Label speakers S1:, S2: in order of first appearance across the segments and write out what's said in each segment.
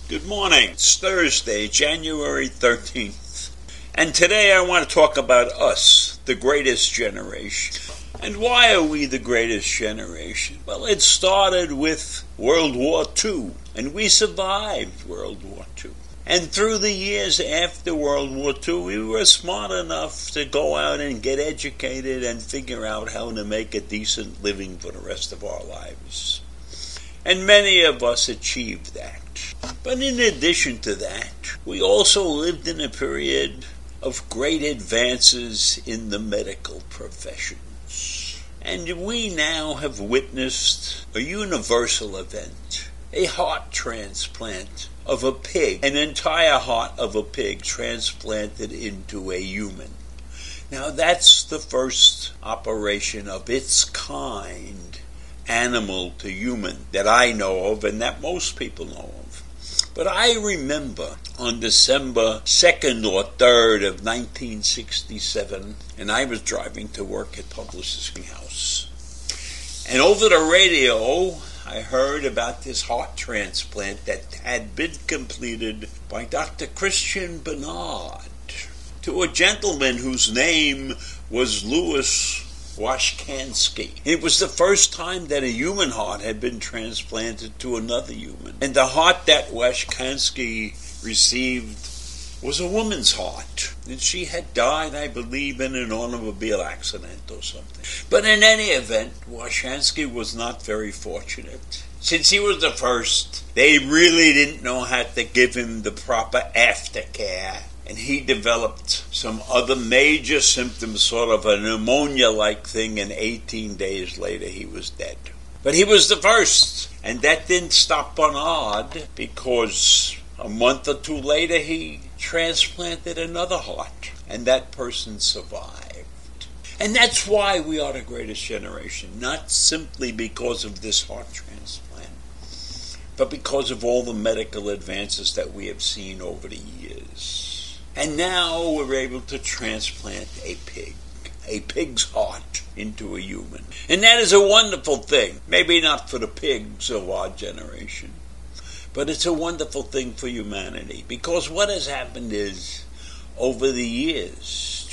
S1: Good morning. It's Thursday, January 13th. And today I want to talk about us, the greatest generation. And why are we the greatest generation? Well, it started with World War II, and we survived World War II. And through the years after World War II, we were smart enough to go out and get educated and figure out how to make a decent living for the rest of our lives. And many of us achieved that. But in addition to that, we also lived in a period of great advances in the medical professions. And we now have witnessed a universal event, a heart transplant of a pig, an entire heart of a pig transplanted into a human. Now that's the first operation of its kind, animal to human, that I know of and that most people know of. But I remember on December 2nd or 3rd of 1967, and I was driving to work at Publishing House. And over the radio, I heard about this heart transplant that had been completed by Dr. Christian Bernard to a gentleman whose name was Louis Washkansky. It was the first time that a human heart had been transplanted to another human. And the heart that Washkansky received was a woman's heart. And she had died, I believe, in an automobile accident or something. But in any event, Washkansky was not very fortunate. Since he was the first, they really didn't know how to give him the proper aftercare. And he developed some other major symptoms, sort of a pneumonia-like thing, and 18 days later he was dead. But he was the first, and that didn't stop Bernard, because a month or two later he transplanted another heart, and that person survived. And that's why we are the greatest generation, not simply because of this heart transplant, but because of all the medical advances that we have seen over the years. And now we're able to transplant a pig's heart into a human. And that is a wonderful thing. Maybe not for the pigs of our generation, but it's a wonderful thing for humanity. Because what has happened is, over the years,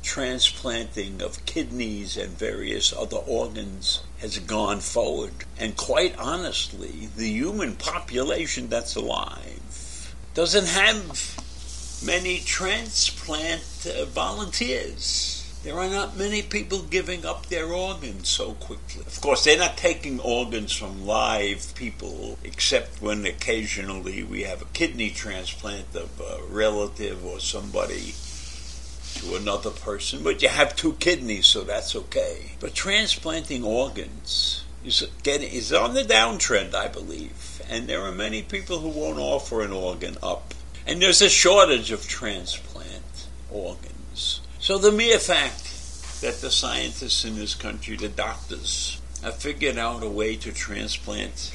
S1: transplanting of kidneys and various other organs has gone forward. And quite honestly, the human population that's alive doesn't have many transplant volunteers. There are not many people giving up their organs so quickly. Of course, they're not taking organs from live people, except when occasionally we have a kidney transplant of a relative or somebody to another person. But you have two kidneys, so that's okay. But transplanting organs is on the downtrend, I believe. And there are many people who won't offer an organ up. And there's a shortage of transplant organs. So the mere fact that the scientists in this country, the doctors, have figured out a way to transplant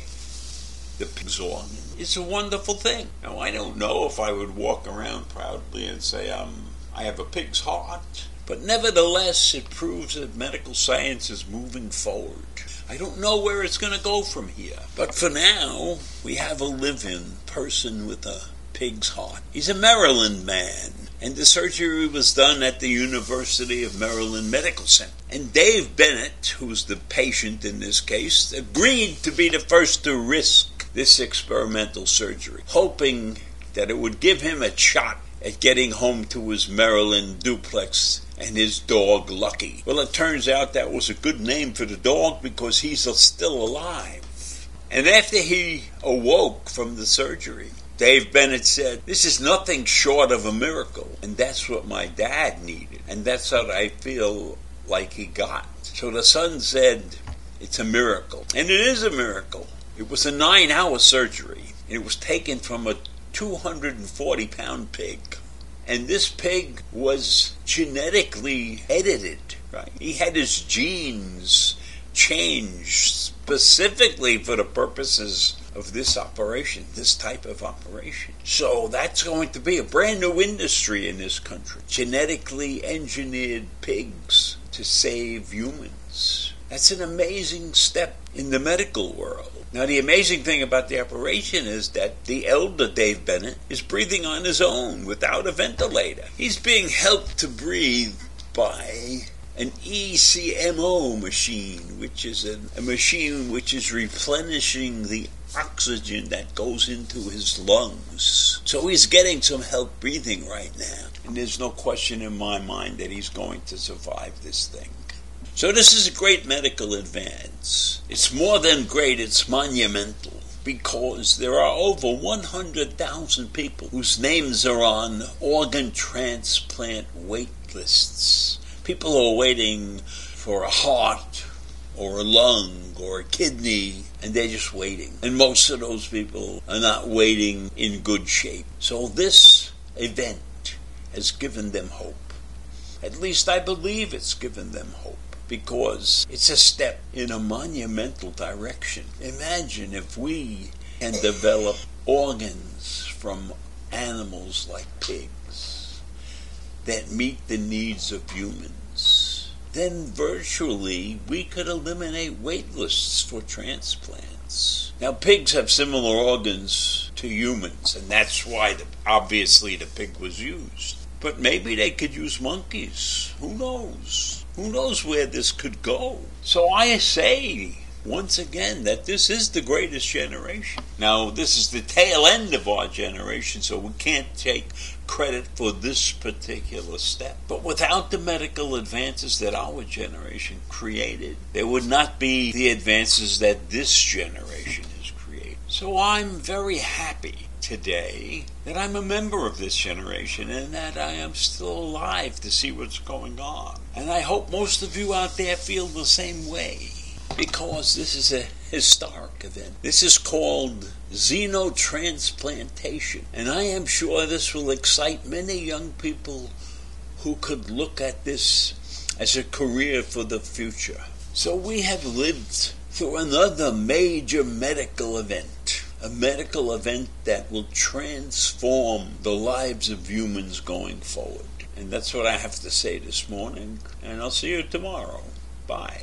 S1: the pig's organ is a wonderful thing. Now, I don't know if I would walk around proudly and say I have a pig's heart. But nevertheless, it proves that medical science is moving forward. I don't know where it's going to go from here. But for now, we have a live-in person with a pig's heart. He's a Maryland man, and the surgery was done at the University of Maryland Medical Center. And Dave Bennett, who's the patient in this case, agreed to be the first to risk this experimental surgery, hoping that it would give him a shot at getting home to his Maryland duplex and his dog Lucky. Well, it turns out that was a good name for the dog because he's still alive. And after he awoke from the surgery, Dave Bennett said, "This is nothing short of a miracle." And that's what my dad needed. And that's what I feel like he got. So the son said, it's a miracle. And it is a miracle. It was a 9-hour surgery. It was taken from a 240-pound pig. And this pig was genetically edited, right? He had his genes changed specifically for the purposes of this operation, this type of operation. So that's going to be a brand new industry in this country. Genetically engineered pigs to save humans. That's an amazing step in the medical world. Now, the amazing thing about the operation is that the elder Dave Bennett is breathing on his own without a ventilator. He's being helped to breathe by an ECMO machine, which is a machine which is replenishing the oxygen that goes into his lungs. So he's getting some help breathing right now. And there's no question in my mind that he's going to survive this thing. So this is a great medical advance. It's more than great, it's monumental, because there are over 100,000 people whose names are on organ transplant wait lists. People are waiting for a heart or a lung or a kidney, and they're just waiting. And most of those people are not waiting in good shape. So this event has given them hope. At least I believe it's given them hope, because it's a step in a monumental direction. Imagine if we can develop organs from animals like pigs that meet the needs of humans. Then virtually we could eliminate wait lists for transplants. Now, pigs have similar organs to humans, and that's why obviously the pig was used. But maybe they could use monkeys. Who knows? Who knows where this could go? So I say, once again, that this is the greatest generation. Now, this is the tail end of our generation, so we can't take credit for this particular step. But without the medical advances that our generation created, there would not be the advances that this generation has created. So I'm very happy today that I'm a member of this generation and that I am still alive to see what's going on. And I hope most of you out there feel the same way, because this is a historic event. This is called xenotransplantation, and I am sure this will excite many young people who could look at this as a career for the future. So we have lived through another major medical event. A medical event that will transform the lives of humans going forward. And that's what I have to say this morning, and I'll see you tomorrow. Bye.